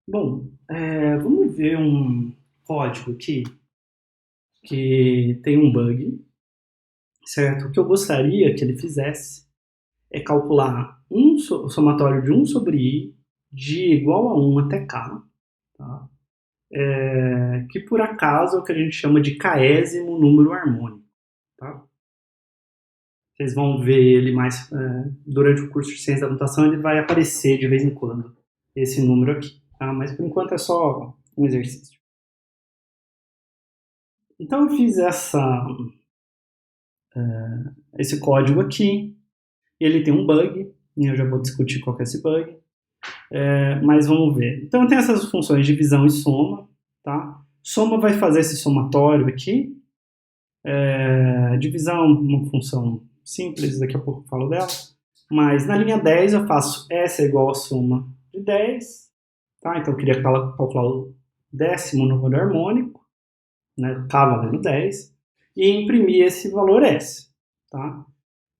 Bom, vamos ver um código aqui que tem um bug, certo? O que eu gostaria que ele fizesse é calcular o somatório de 1/i de igual a 1 até k, tá? Que por acaso é o que a gente chama de késimo número harmônico, tá? Vocês vão ver ele mais durante o curso de ciência da computação, ele vai aparecer de vez em quando, esse número aqui, tá? Mas por enquanto é só um exercício. Então eu fiz esse código aqui, ele tem um bug, e eu já vou discutir qual que é esse bug, mas vamos ver. Então tem essas funções divisão e soma, tá? Soma vai fazer esse somatório aqui, divisão uma função simples, daqui a pouco eu falo dela, mas na linha 10 eu faço S é igual a soma de 10, tá? Então eu queria calcular o décimo número harmônico, né? K valendo 10, e imprimir esse valor S, tá?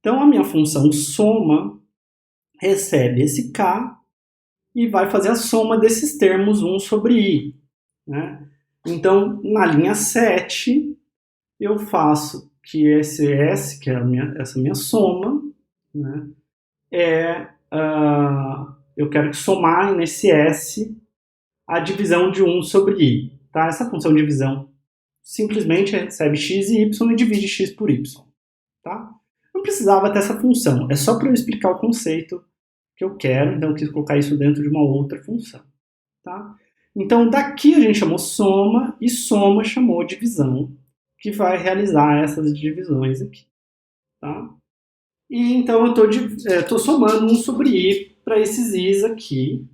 Então a minha função soma recebe esse K e vai fazer a soma desses termos 1/i. Né? Então, na linha 7, eu faço que esse S, que é essa minha soma, né, eu quero somar nesse S a divisão de 1/i. Tá? Essa função de divisão simplesmente recebe x e y e divide x por y. Tá? Não precisava ter essa função, é só para eu explicar o conceito que eu quero, então eu quis colocar isso dentro de uma outra função. Tá? Então daqui a gente chamou soma e soma chamou divisão, que vai realizar essas divisões aqui. Tá? E então eu estou somando 1/i para esses i's aqui,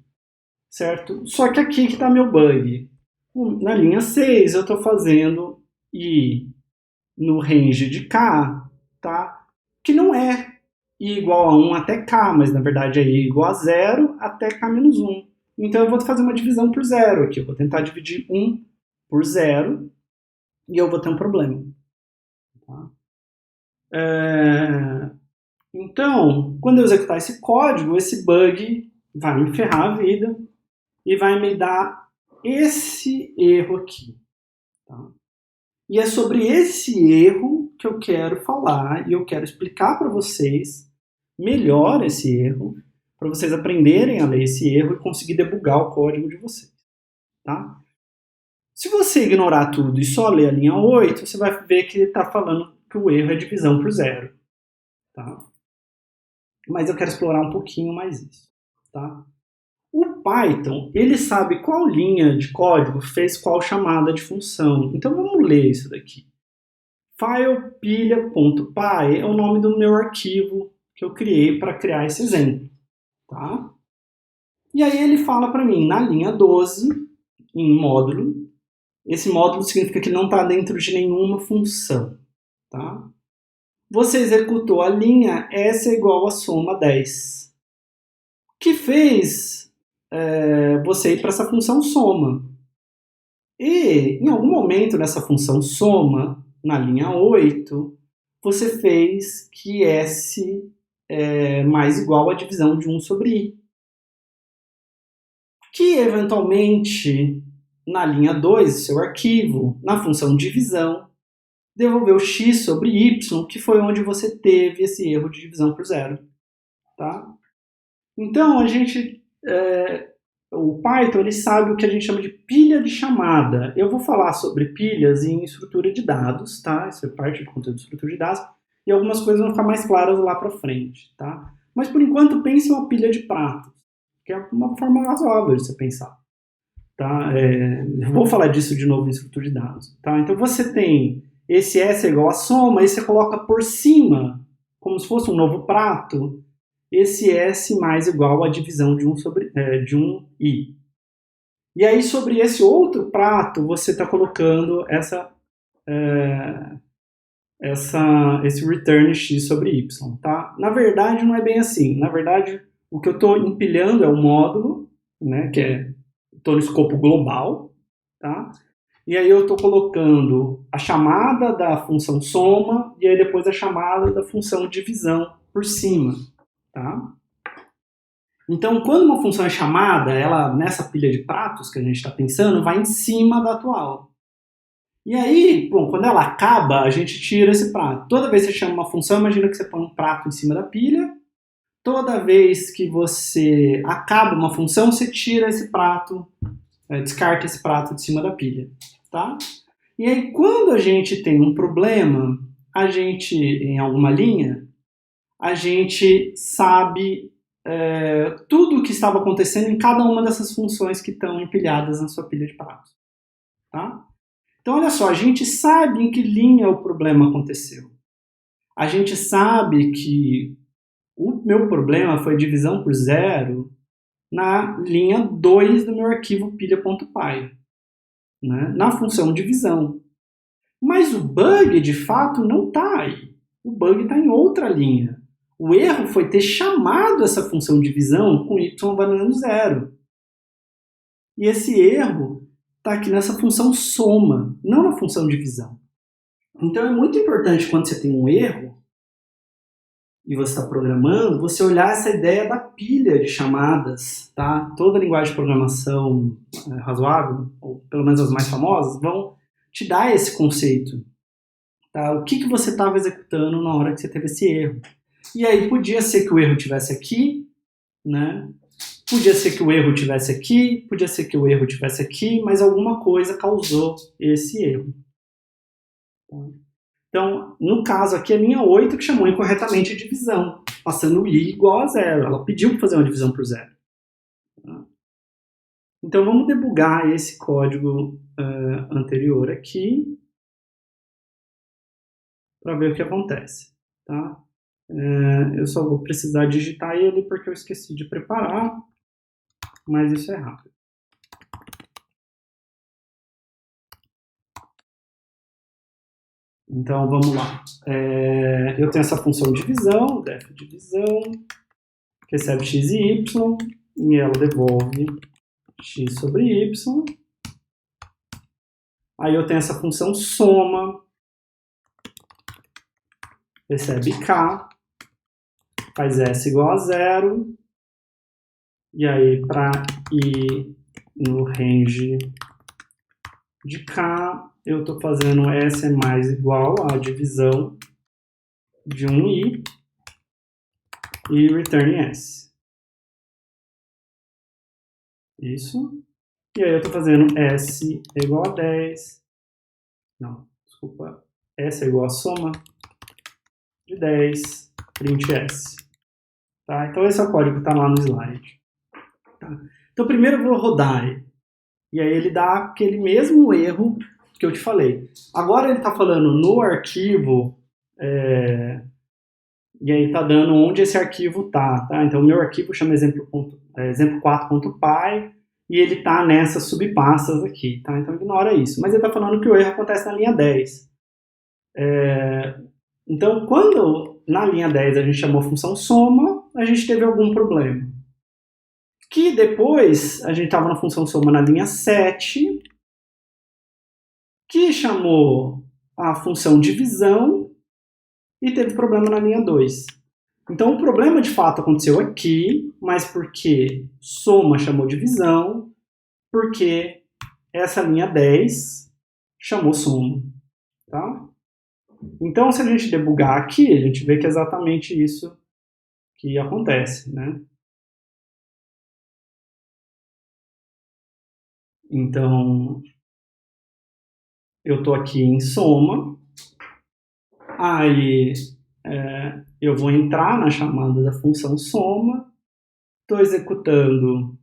certo? Só que aqui que está meu bug. Na linha 6 eu estou fazendo i no range de k, tá? Que não é i igual a 1 até k, mas na verdade é i igual a 0 até k menos 1. Então eu vou fazer uma divisão por zero aqui. Eu vou tentar dividir 1 por 0 e eu vou ter um problema. Tá? Então, quando eu executar esse código, esse bug vai me ferrar a vida e vai me dar esse erro aqui. Tá? E é sobre esse erro que eu quero falar e eu quero explicar para vocês melhor esse erro, para vocês aprenderem a ler esse erro e conseguir debugar o código de vocês. Tá? Se você ignorar tudo e só ler a linha 8, você vai ver que ele está falando que o erro é divisão por zero. Tá? Mas eu quero explorar um pouquinho mais isso. Tá? O Python, ele sabe qual linha de código fez qual chamada de função. Então vamos ler isso daqui. Filepilha.py é o nome do meu arquivo que eu criei para criar esse exemplo. Tá? E aí ele fala para mim, na linha 12, em módulo, esse módulo significa que não está dentro de nenhuma função. Tá? Você executou a linha S é igual a soma 10. Que fez você ir para essa função soma. E em algum momento nessa função soma, na linha 8, você fez que S é mais igual a divisão de 1/i. Que eventualmente, na linha 2, seu arquivo, na função divisão, devolveu x/y, que foi onde você teve esse erro de divisão por zero. Tá? Então, o Python ele sabe o que a gente chama de pilha de chamada. Eu vou falar sobre pilhas em estrutura de dados, tá? Isso é parte do conteúdo de estrutura de dados, e algumas coisas vão ficar mais claras lá para frente, tá? Mas por enquanto pense em uma pilha de pratos, que é uma forma razoável de você pensar. Tá? Vou falar disso de novo em estrutura de dados. Tá? Então você tem esse S é igual a soma, e você coloca por cima, como se fosse um novo prato, esse S mais igual a divisão de 1/i. E aí sobre esse outro prato você está colocando esse return x/y. Tá? Na verdade não é bem assim. Na verdade o que eu estou empilhando é o módulo, né, que estou no escopo global, tá? E aí eu estou colocando a chamada da função soma e aí depois a chamada da função divisão por cima, tá? Então, quando uma função é chamada, ela, nessa pilha de pratos que a gente está pensando, vai em cima da atual. E aí, bom, quando ela acaba, a gente tira esse prato. Toda vez que você chama uma função, imagina que você põe um prato em cima da pilha. Toda vez que você acaba uma função, você tira esse prato, descarta esse prato de cima da pilha, tá? E aí, quando a gente tem um problema, a gente, em alguma linha, a gente sabe tudo o que estava acontecendo em cada uma dessas funções que estão empilhadas na sua pilha de pratos, tá? Então, olha só, a gente sabe em que linha o problema aconteceu. A gente sabe que o meu problema foi divisão por zero na linha 2 do meu arquivo pilha.py, né? Na função divisão. Mas o bug, de fato, não está aí. O bug está em outra linha. O erro foi ter chamado essa função divisão com y valendo zero. E esse erro está aqui nessa função soma, não na função divisão. Então é muito importante quando você tem um erro e você está programando, você olhar essa ideia da pilha de chamadas, tá? Toda linguagem de programação razoável, ou pelo menos as mais famosas, vão te dar esse conceito. Tá? O que você estava executando na hora que você teve esse erro. E aí podia ser que o erro estivesse aqui, né? Podia ser que o erro estivesse aqui, podia ser que o erro estivesse aqui, mas alguma coisa causou esse erro. Então, no caso aqui, a linha 8 que chamou incorretamente a divisão, passando o i igual a zero. Ela pediu para fazer uma divisão por zero. Então, vamos debugar esse código anterior aqui para ver o que acontece. Tá? Eu só vou precisar digitar ele porque eu esqueci de preparar, mas isso é rápido. Então, vamos lá. Eu tenho essa função divisão, def divisão, que recebe x e y, e ela devolve x sobre y. Aí eu tenho essa função soma, recebe k, faz s igual a zero, e aí para ir no range de k, eu estou fazendo s é mais igual a divisão de 1i e return s. Isso. E aí eu estou fazendo s é igual a 10. Não, desculpa. S é igual a soma de 10, print s. Tá? Então esse é o código que está lá no slide. Tá? Então primeiro eu vou rodar ele. E aí ele dá aquele mesmo erro que eu te falei. Agora ele está falando no arquivo, e aí está dando onde esse arquivo está. Tá? Então o meu arquivo chama exemplo4.py e ele está nessas subpastas aqui. Tá? Então ignora isso. Mas ele está falando que o erro acontece na linha 10. Então quando na linha 10 a gente chamou a função soma, a gente teve algum problema. Que depois a gente estava na função soma na linha 7, que chamou a função divisão e teve problema na linha 2. Então o problema de fato aconteceu aqui, mas porque soma chamou divisão, porque essa linha 10 chamou soma. Tá? Então se a gente debugar aqui, a gente vê que é exatamente isso que acontece, né? Então, eu estou aqui em soma, aí eu vou entrar na chamada da função soma, estou executando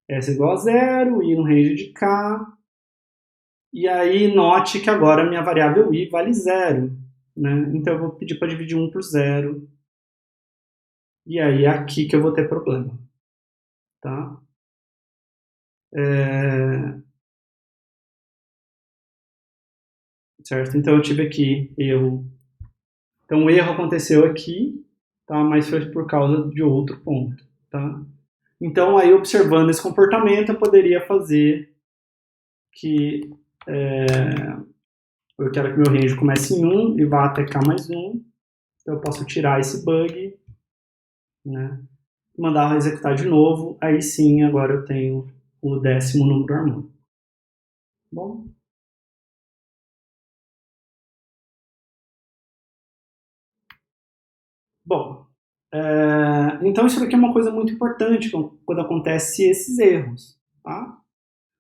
s igual a zero, i no range de k, e aí note que agora minha variável i vale zero, né? Então eu vou pedir para dividir 1 por zero, e aí é aqui que eu vou ter problema. Tá? Certo? Então eu tive aqui erro. Então o erro aconteceu aqui, tá? Mas foi por causa de outro ponto. Tá? Então aí observando esse comportamento eu poderia fazer que eu quero que meu range comece em 1 e vá até k mais 1. Então eu posso tirar esse bug né? Mandar executar de novo, aí sim, agora eu tenho o 10º número harmônico. Bom. Bom, então isso aqui é uma coisa muito importante quando acontece esses erros, tá?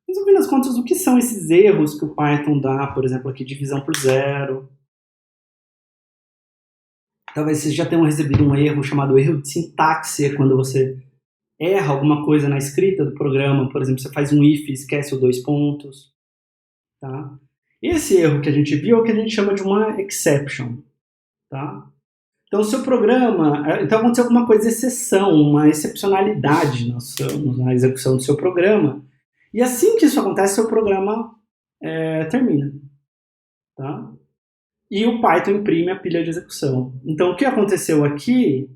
Mas, no fim das contas, o que são esses erros que o Python dá, por exemplo, aqui, divisão por zero? Talvez vocês já tenham recebido um erro chamado erro de sintaxe, quando você erra alguma coisa na escrita do programa, por exemplo, você faz um if e esquece os 2 pontos, tá? Esse erro que a gente viu é o que a gente chama de uma exception, tá? Então, o seu programa... Então, aconteceu alguma coisa de exceção, uma excepcionalidade na execução do seu programa. E assim que isso acontece, seu programa termina. Tá? E o Python imprime a pilha de execução. Então, o que aconteceu aqui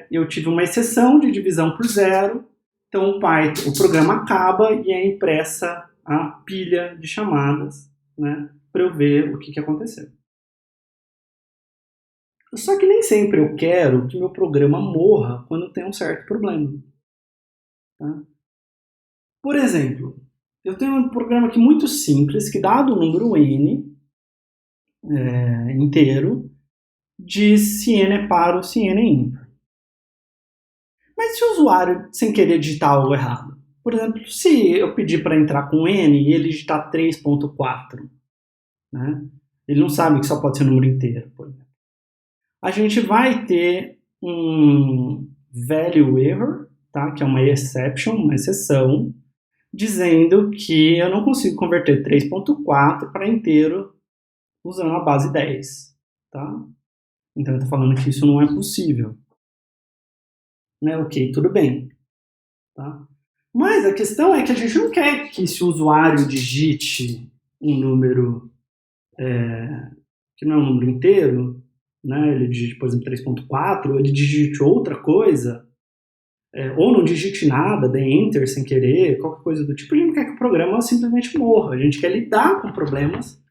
eu tive uma exceção de divisão por zero. Então, o programa acaba e é impressa a pilha de chamadas, né, para eu ver o que aconteceu. Só que nem sempre eu quero que meu programa morra quando tem um certo problema. Tá? Por exemplo, eu tenho um programa aqui muito simples que, dado o número n inteiro, diz se n é par ou se n é ímpar. Mas se o usuário, sem querer, digitar algo errado? Por exemplo, se eu pedir para entrar com n e ele digitar 3.4, né? Ele não sabe que só pode ser número inteiro, por exemplo. A gente vai ter um value error, tá? Que é uma exception, uma exceção, dizendo que eu não consigo converter 3.4 para inteiro usando a base 10. Tá? Então eu estou falando que isso não é possível. Né? Ok, tudo bem. Tá? Mas a questão é que a gente não quer que esse usuário digite um número que não é um número inteiro, né? Ele digite, por exemplo, 3.4, ou ele digite outra coisa, ou não digite nada, dê enter sem querer, qualquer coisa do tipo. A gente não quer que o programa simplesmente morra. A gente quer lidar com problemas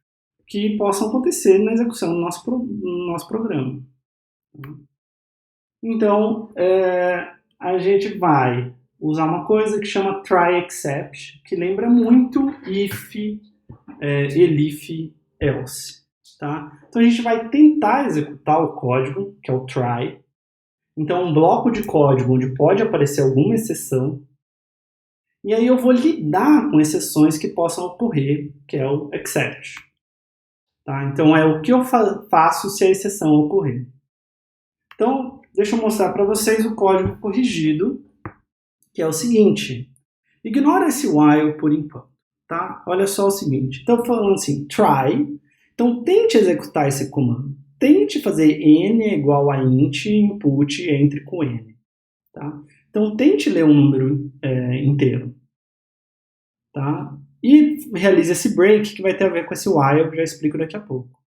que possam acontecer na execução do nosso programa. Então, a gente vai usar uma coisa que chama try except, que lembra muito if, elif, else. Tá? Então a gente vai tentar executar o código, que é o try. Então um bloco de código onde pode aparecer alguma exceção. E aí eu vou lidar com exceções que possam ocorrer, que é o except. Tá? Então é o que eu faço se a exceção ocorrer. Então, deixa eu mostrar para vocês o código corrigido, que é o seguinte. Ignora esse while por enquanto. Tá? Olha só o seguinte. Então, falando assim, try. Então, tente executar esse comando. Tente fazer n igual a int input entre com n. Tá? Então, tente ler um número inteiro. Tá? E realize esse break, que vai ter a ver com esse while, que eu já explico daqui a pouco.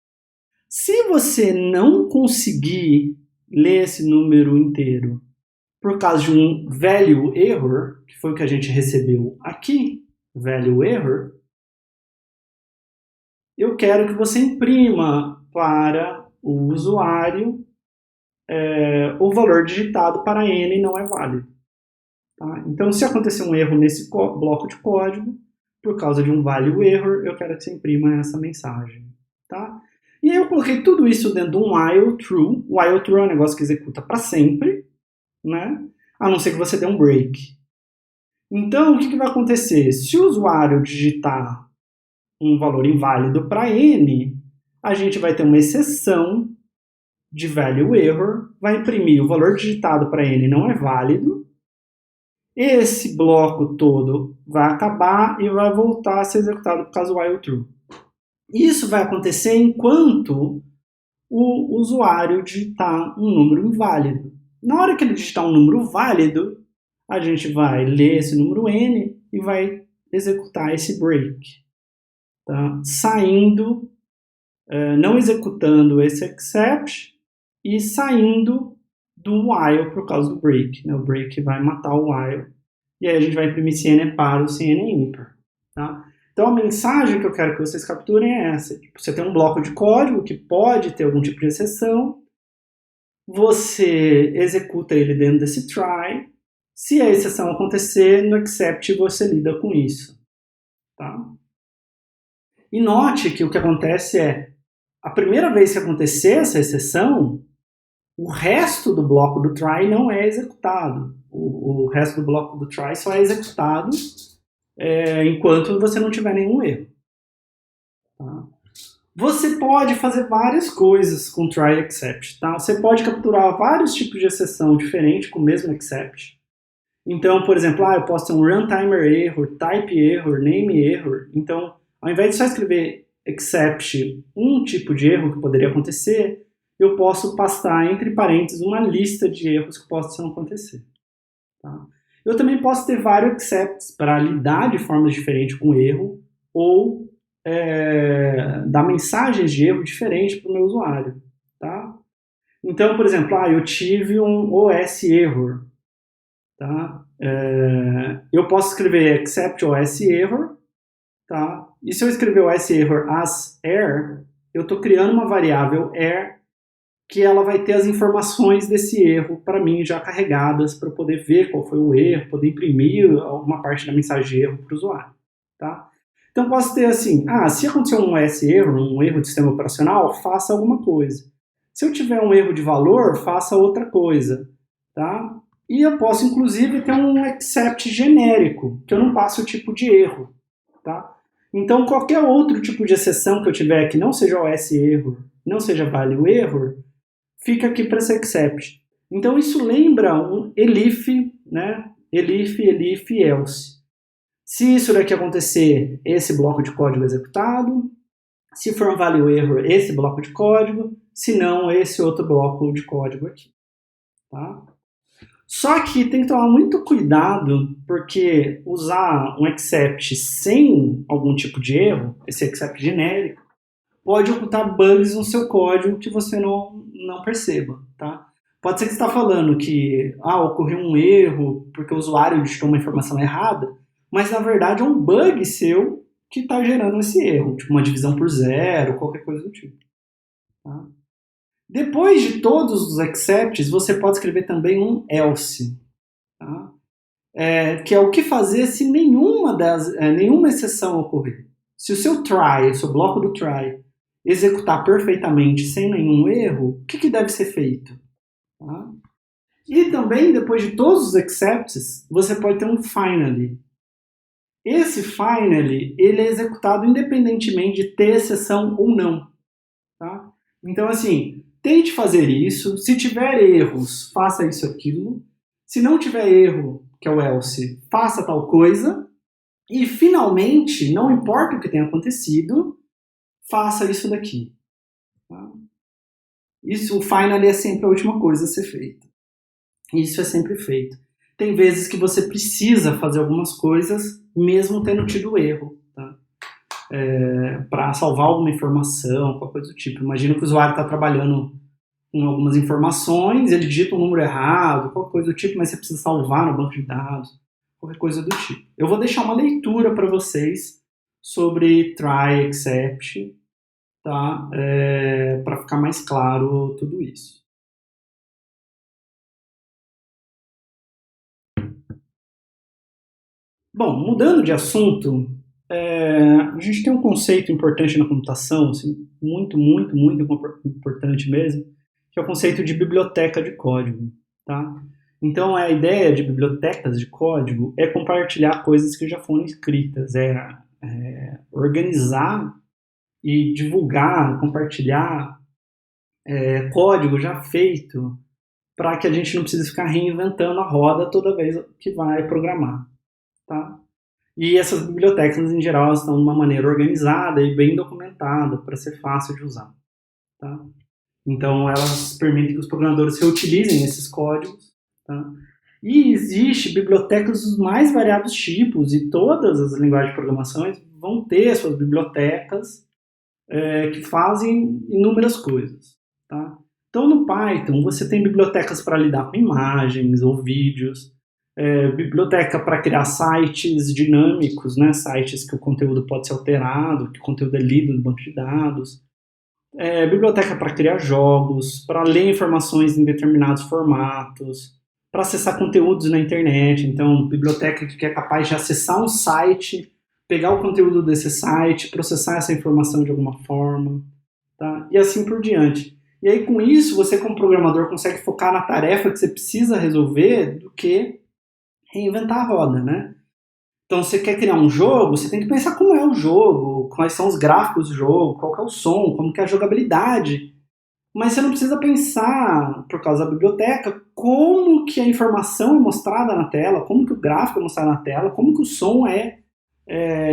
Se você não conseguir ler esse número inteiro por causa de um value error, que foi o que a gente recebeu aqui, value error, eu quero que você imprima para o usuário o valor digitado para n não é válido. Tá? Então, se acontecer um erro nesse bloco de código, por causa de um value error, eu quero que você imprima essa mensagem. Tá? E aí eu coloquei tudo isso dentro de um while true. O while true é um negócio que executa para sempre, né? A não ser que você dê um break. Então, o que vai acontecer? Se o usuário digitar um valor inválido para n, a gente vai ter uma exceção de value error, vai imprimir o valor digitado para n não é válido, esse bloco todo vai acabar e vai voltar a ser executado por causa do while true. Isso vai acontecer enquanto o usuário digitar um número inválido. Na hora que ele digitar um número válido, a gente vai ler esse número n e vai executar esse break. Tá? Saindo, não executando esse except e saindo do while por causa do break. Né? O break vai matar o while. E aí a gente vai imprimir se n é par ou se n é ímpar. Tá? Então a mensagem que eu quero que vocês capturem é essa. Você tem um bloco de código que pode ter algum tipo de exceção. você executa ele dentro desse try. Se a exceção acontecer, no except você lida com isso. Tá? E note que o que acontece é, a primeira vez que acontecer essa exceção, o resto do bloco do try não é executado. O resto do bloco do try só é executado enquanto você não tiver nenhum erro. Tá? Você pode fazer várias coisas com try except. Tá? Você pode capturar vários tipos de exceção diferentes com o mesmo except. Então, por exemplo, eu posso ter um runtimer error, type error, name error. Então, ao invés de só escrever except um tipo de erro que poderia acontecer, eu posso pastar entre parênteses uma lista de erros que possam acontecer. Tá? Eu também posso ter vários excepts para lidar de formas diferentes com o erro ou dar mensagens de erro diferentes para o meu usuário. Tá? Então, por exemplo, eu tive um OS error. Tá? Eu posso escrever except OS error. Tá? E se eu escrever OS error as error, eu estou criando uma variável error que ela vai ter as informações desse erro para mim já carregadas para eu poder ver qual foi o erro, poder imprimir alguma parte da mensagem de erro para o usuário. Tá? Então posso ter assim, se acontecer um OS erro, um erro de sistema operacional, faça alguma coisa. Se eu tiver um erro de valor, faça outra coisa. Tá? E eu posso inclusive ter um except genérico, que eu não passo o tipo de erro. Tá? Então qualquer outro tipo de exceção que eu tiver que não seja OS error, não seja value error, fica aqui para esse except. Então isso lembra um elif, né? Elif, else. Se isso daqui acontecer, esse bloco de código é executado. Se for um value error, esse bloco de código. Se não, esse outro bloco de código aqui. Tá? Só que tem que tomar muito cuidado, porque usar um except sem algum tipo de erro, esse except genérico, pode ocultar bugs no seu código que você não perceba, tá? Pode ser que você está falando que ocorreu um erro porque o usuário digitou uma informação errada, mas na verdade é um bug seu que está gerando esse erro, tipo uma divisão por zero, qualquer coisa do tipo. Tá? Depois de todos os excepts, você pode escrever também um else, tá? Que é o que fazer se nenhuma exceção ocorrer. Se o seu try, o seu bloco do try, executar perfeitamente sem nenhum erro, o que deve ser feito? Tá? E também, depois de todos os excepts, você pode ter um finally. Esse finally, ele é executado independentemente de ter exceção ou não. Tá? Então, assim, tente fazer isso. Se tiver erros, faça isso aquilo. Se não tiver erro, que é o else, faça tal coisa. E, finalmente, não importa o que tenha acontecido, faça isso daqui. Tá? O final é sempre a última coisa a ser feita. Isso é sempre feito. Tem vezes que você precisa fazer algumas coisas, mesmo tendo tido erro. Tá? Para salvar alguma informação, qualquer coisa do tipo. Imagina que o usuário está trabalhando com algumas informações, ele digita um número errado, qualquer coisa do tipo, mas você precisa salvar no banco de dados, qualquer coisa do tipo. Eu vou deixar uma leitura para vocês sobre try, except, tá? Para ficar mais claro tudo isso. Bom, mudando de assunto, a gente tem um conceito importante na computação, assim, muito, muito, muito importante mesmo, que é o conceito de biblioteca de código. Tá? Então, a ideia de bibliotecas de código é compartilhar coisas que já foram escritas, organizar e divulgar, compartilhar código já feito para que a gente não precise ficar reinventando a roda toda vez que vai programar. Tá? E essas bibliotecas, em geral, estão de uma maneira organizada e bem documentada para ser fácil de usar. Tá? Então, elas permitem que os programadores reutilizem esses códigos. Tá? E existe bibliotecas dos mais variados tipos, e todas as linguagens de programação vão ter suas bibliotecas que fazem inúmeras coisas. Tá? Então, no Python, você tem bibliotecas para lidar com imagens ou vídeos, biblioteca para criar sites dinâmicos, né? Sites que o conteúdo pode ser alterado, que o conteúdo é lido no banco de dados. Biblioteca para criar jogos, para ler informações em determinados formatos, para acessar conteúdos na internet. Então, biblioteca que é capaz de acessar um site, pegar o conteúdo desse site, processar essa informação de alguma forma, tá? E assim por diante. E aí, com isso, você como programador consegue focar na tarefa que você precisa resolver do que reinventar a roda, né? Então, você quer criar um jogo, você tem que pensar como é o jogo, quais são os gráficos do jogo, qual que é o som, como que é a jogabilidade. Mas você não precisa pensar, por causa da biblioteca, como que a informação é mostrada na tela, como que o gráfico é mostrado na tela, como que o som é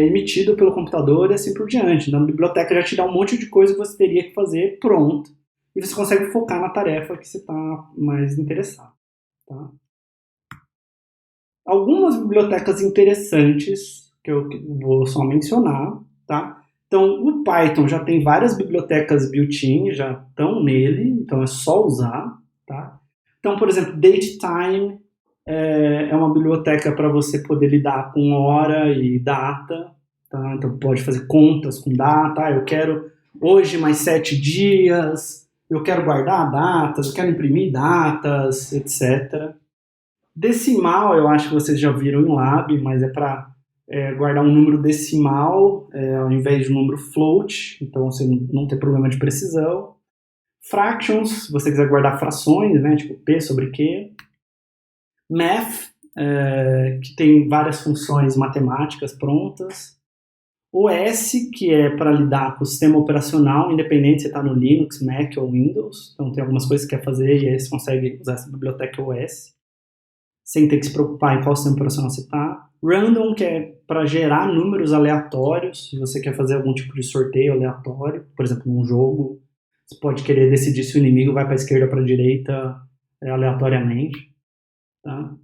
emitido pelo computador e assim por diante. Então, a biblioteca já te dá um monte de coisa que você teria que fazer pronto. E você consegue focar na tarefa que você está mais interessado. Tá? Algumas bibliotecas interessantes que eu vou só mencionar, tá? Então, o Python já tem várias bibliotecas built-in, já estão nele, então é só usar, tá? Então, por exemplo, Datetime é uma biblioteca para você poder lidar com hora e data, tá? Então, pode fazer contas com data, eu quero hoje mais 7 dias, eu quero guardar datas, eu quero imprimir datas, etc. Decimal, eu acho que vocês já viram em Lab, mas é para guardar um número decimal ao invés de um número float, então você não tem problema de precisão. Fractions, se você quiser guardar frações, né, tipo P sobre Q. Math, que tem várias funções matemáticas prontas. OS, que é para lidar com o sistema operacional, independente se está no Linux, Mac ou Windows. Então tem algumas coisas que quer fazer e aí você consegue usar essa biblioteca OS, sem ter que se preocupar em qual sistema operacional você está. Random, que é para gerar números aleatórios, se você quer fazer algum tipo de sorteio aleatório, por exemplo, num jogo, você pode querer decidir se o inimigo vai para a esquerda ou para a direita aleatoriamente. Tá?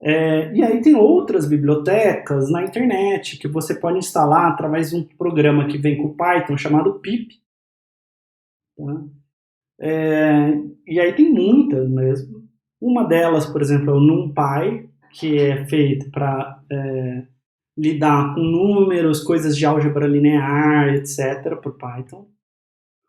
E aí tem outras bibliotecas na internet que você pode instalar através de um programa que vem com o Python chamado pip. Tá? E aí tem muitas mesmo. Uma delas, por exemplo, é o NumPy, que é feito para lidar com números, coisas de álgebra linear, etc., por Python.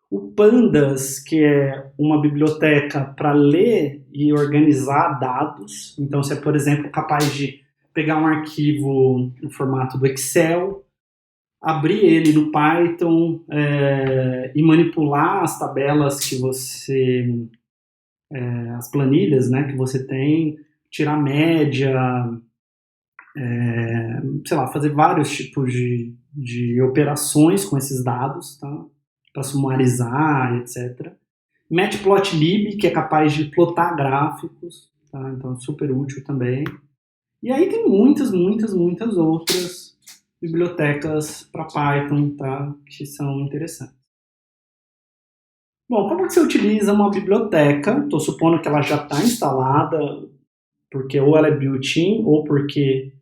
O Pandas, que é uma biblioteca para ler e organizar dados. Então, você é, por exemplo, capaz de pegar um arquivo no formato do Excel, abrir ele no Python e manipular as tabelas que você... as planilhas, né, que você tem, tirar média, sei lá, fazer vários tipos de operações com esses dados, tá? Para sumarizar, etc. Matplotlib, que é capaz de plotar gráficos, tá? Então super útil também. E aí tem muitas outras bibliotecas para Python, tá? Que são interessantes. Bom, como que você utiliza uma biblioteca? Estou supondo que ela já está instalada, porque ou ela é built-in, ou porque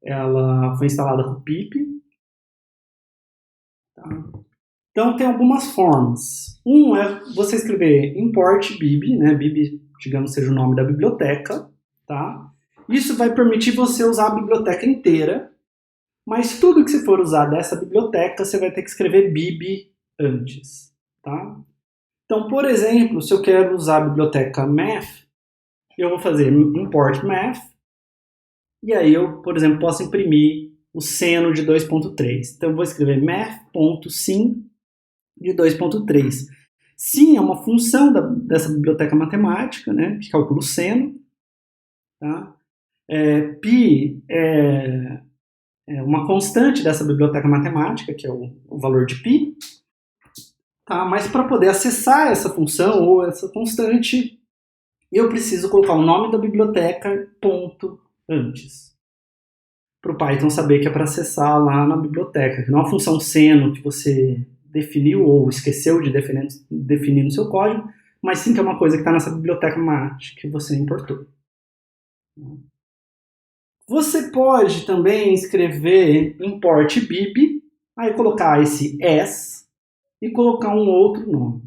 ela foi instalada com pip. Tá? Então, tem algumas formas. Um é você escrever import bib, né? Bib, digamos, seja o nome da biblioteca. Tá? Isso vai permitir você usar a biblioteca inteira, mas tudo que você for usar dessa biblioteca, você vai ter que escrever bib antes. Tá? Então, por exemplo, se eu quero usar a biblioteca math, eu vou fazer import math, e aí eu, por exemplo, posso imprimir o seno de 2.3. Então eu vou escrever math.sin de 2.3. Sin é uma função dessa biblioteca matemática, né, que calcula o seno. Tá? Pi é uma constante dessa biblioteca matemática, que é o valor de pi. Tá? Mas para poder acessar essa função ou essa constante, eu preciso colocar o nome da biblioteca ponto antes. Para o Python saber que é para acessar lá na biblioteca. Que não é uma função seno que você definiu ou esqueceu de definir no seu código, mas sim que é uma coisa que está nessa biblioteca mat que você importou. Você pode também escrever import bib, aí colocar esse s e colocar um outro nome.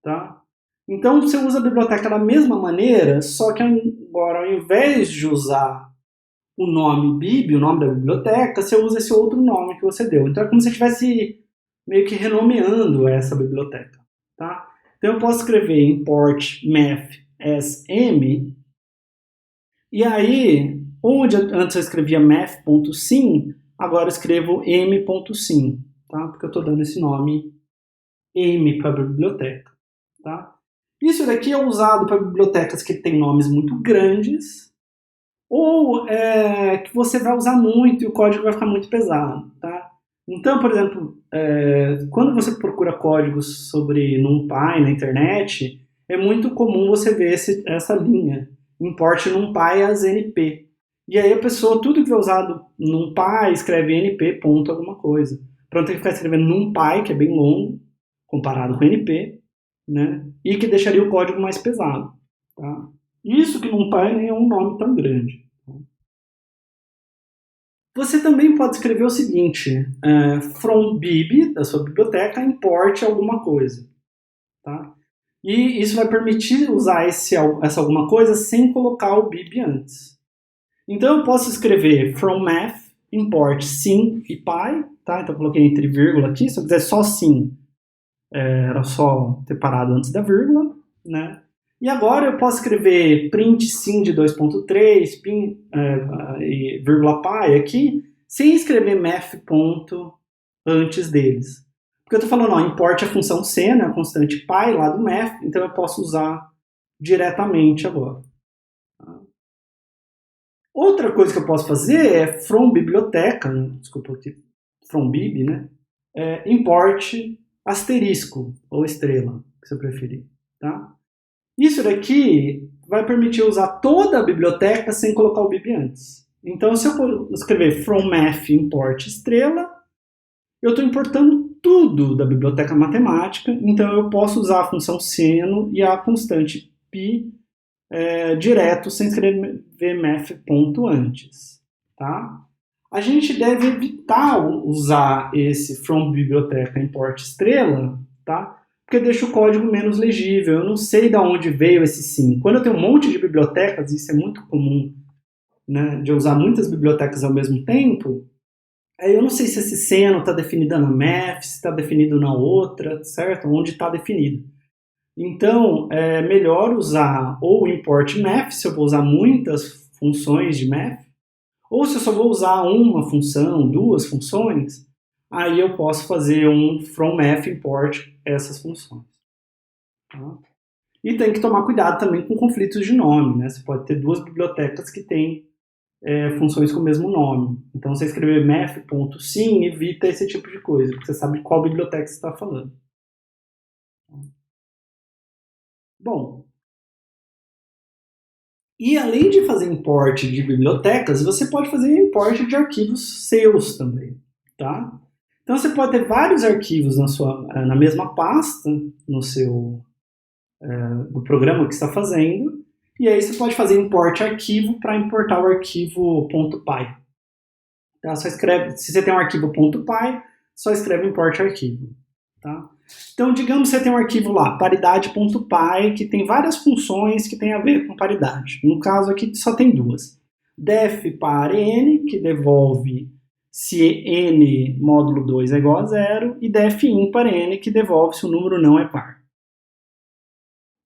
Tá? Então você usa a biblioteca da mesma maneira, só que agora ao invés de usar o nome bib, o nome da biblioteca, você usa esse outro nome que você deu. Então é como se você estivesse meio que renomeando essa biblioteca. tá? Então eu posso escrever import math as m, e aí, onde antes eu escrevia math.sim, agora eu escrevo m.sim, tá? Porque eu estou dando esse nome m para a biblioteca, tá? Isso daqui é usado para bibliotecas que têm nomes muito grandes, ou que você vai usar muito e o código vai ficar muito pesado, tá? Então, por exemplo, quando você procura códigos sobre NumPy na internet, é muito comum você ver essa linha, import NumPy as NP. E aí a pessoa, tudo que vai usado NumPy, escreve NP ponto alguma coisa. Pronto, tem que ficar escrevendo NumPy, que é bem longo, comparado com NP, né? E que deixaria o código mais pesado, tá? Isso que NumPy nem é um nome tão grande. Você também pode escrever o seguinte, from bib, da sua biblioteca, import alguma coisa, tá? E isso vai permitir usar essa alguma coisa sem colocar o bib antes. Então eu posso escrever from math, import sim e py, tá? Então eu coloquei entre vírgula aqui, se eu quiser só sim, era só ter parado antes da vírgula, né? E agora eu posso escrever print sim de 2.3, vírgula py aqui, sem escrever math ponto antes deles. Porque eu estou falando, import a função c, né, a constante py lá do math, então eu posso usar diretamente agora. Outra coisa que eu posso fazer é from biblioteca, desculpa, from bib, né, import asterisco ou estrela, se você preferir, tá? Isso daqui vai permitir usar toda a biblioteca sem colocar o bib antes. Então, se eu escrever from math import estrela, eu estou importando tudo da biblioteca matemática, então eu posso usar a função seno e a constante pi direto, sem escrever math ponto antes. Tá? A gente deve evitar usar esse from biblioteca import estrela, tá? Porque deixa o código menos legível. Eu não sei de onde veio esse sim. Quando eu tenho um monte de bibliotecas, isso é muito comum, né, de usar muitas bibliotecas ao mesmo tempo, aí eu não sei se esse seno está definido na math, se está definido na outra, certo? Onde está definido. Então, é melhor usar ou import math, se eu vou usar muitas funções de math, ou se eu só vou usar uma função, duas funções, aí eu posso fazer um from math import essas funções. Tá? E tem que tomar cuidado também com conflitos de nome, né? Você pode ter duas bibliotecas que têm funções com o mesmo nome. Então, você escrever math.sim evita esse tipo de coisa, porque você sabe qual biblioteca você está falando. Bom, e além de fazer import de bibliotecas, você pode fazer import de arquivos seus também, tá? Então você pode ter vários arquivos na mesma pasta, do programa que está fazendo, e aí você pode fazer import arquivo para importar o arquivo .py. Tá? Se você tem um arquivo .py, só escreve import arquivo. Tá? Então, digamos que você tem um arquivo lá, paridade.py, que tem várias funções que tem a ver com paridade. No caso aqui só tem duas. Def par n, que devolve se n módulo 2 é igual a 0, e def impar n, que devolve se o número não é par.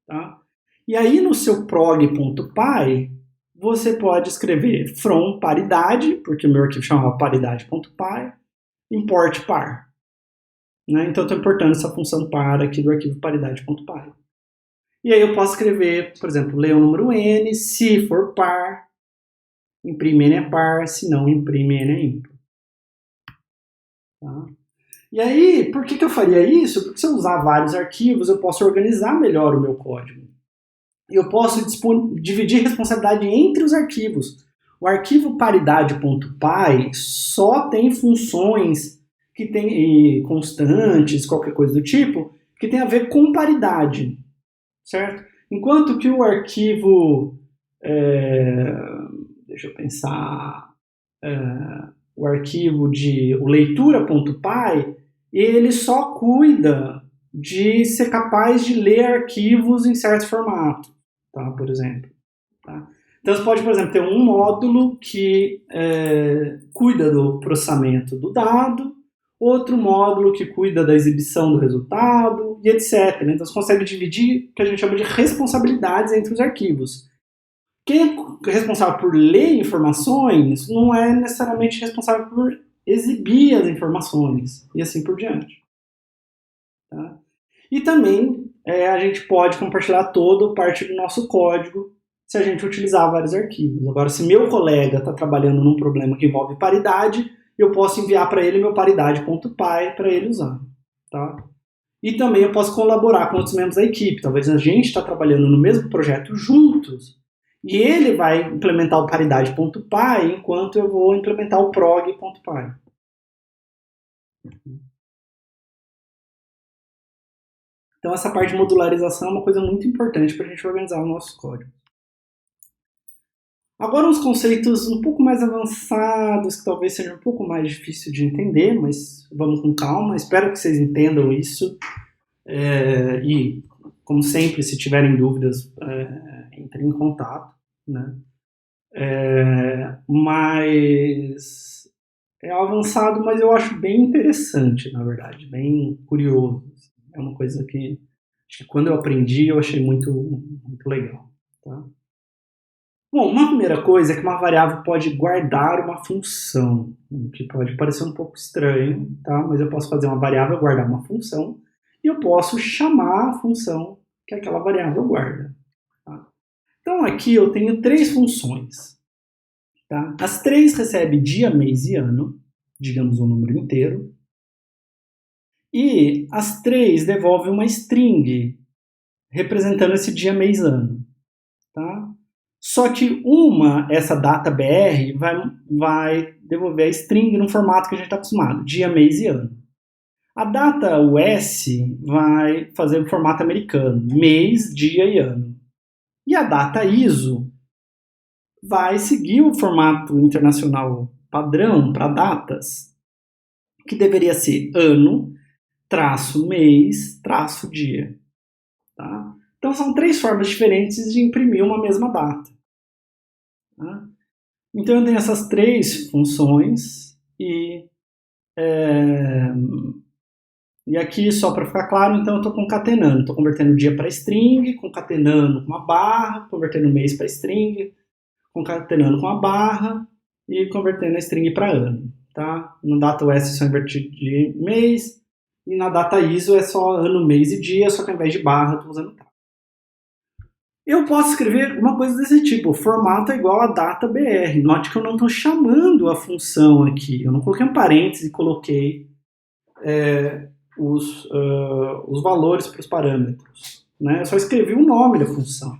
Tá? E aí no seu prog.py, você pode escrever from paridade, porque o meu arquivo chamava paridade.py, import par. Né? Então, estou importando essa função par aqui do arquivo paridade.py. E aí eu posso escrever, por exemplo, ler o número n, se for par, imprime n é par, se não, imprime n é ímpar. Tá? E aí, por que eu faria isso? Porque se eu usar vários arquivos, eu posso organizar melhor o meu código. E eu posso dividir responsabilidade entre os arquivos. O arquivo paridade.py só tem funções que tem constantes, qualquer coisa do tipo, que tem a ver com paridade, certo? Enquanto que o arquivo, deixa eu pensar, o arquivo de o leitura.py, ele só cuida de ser capaz de ler arquivos em certo formato, tá? Por exemplo. Tá? Então você pode, por exemplo, ter um módulo que cuida do processamento do dado, outro módulo que cuida da exibição do resultado, e etc. Então, você consegue dividir o que a gente chama de responsabilidades entre os arquivos. Quem é responsável por ler informações não é necessariamente responsável por exibir as informações, e assim por diante. Tá? E também a gente pode compartilhar toda parte do nosso código se a gente utilizar vários arquivos. Agora, se meu colega está trabalhando num problema que envolve paridade, eu posso enviar para ele meu paridade.py para ele usar. Tá? E também eu posso colaborar com outros membros da equipe. Talvez a gente está trabalhando no mesmo projeto juntos, e ele vai implementar o paridade.py enquanto eu vou implementar o prog.py. Então essa parte de modularização é uma coisa muito importante para a gente organizar o nosso código. Agora uns conceitos um pouco mais avançados, que talvez seja um pouco mais difícil de entender, mas vamos com calma. Espero que vocês entendam isso. E, como sempre, se tiverem dúvidas, entrem em contato. Né? Mas é avançado, mas eu acho bem interessante, na verdade, bem curioso. É uma coisa que, acho que quando eu aprendi, eu achei muito, muito legal. Tá? Bom, uma primeira coisa é que uma variável pode guardar uma função, o que pode parecer um pouco estranho, tá? Mas eu posso fazer uma variável guardar uma função e eu posso chamar a função que aquela variável guarda. Tá? Então aqui eu tenho 3 funções. Tá? As 3 recebem dia, mês e ano, digamos um número inteiro, e as 3 devolvem uma string representando esse dia, mês, ano. Tá? Só que essa data BR, vai devolver a string no formato que a gente está acostumado, dia, mês e ano. A data US vai fazer o formato americano, mês, dia e ano. E a data ISO vai seguir o formato internacional padrão para datas, que deveria ser ano, traço, mês, traço, dia. Tá? Então são 3 formas diferentes de imprimir uma mesma data. Tá? Então eu tenho essas 3 funções e aqui, só para ficar claro, então eu estou concatenando. Estou convertendo o dia para string, concatenando com uma barra, convertendo o mês para string, concatenando com a barra e convertendo a string para ano. Tá? No data US é só invertir de mês e na data ISO é só ano, mês e dia, só que ao invés de barra eu estou usando tab. Eu posso escrever uma coisa desse tipo, formato é igual a data BR. Note que eu não estou chamando a função aqui. Eu não coloquei um parênteses e coloquei os valores para os parâmetros. Né? Eu só escrevi o nome da função.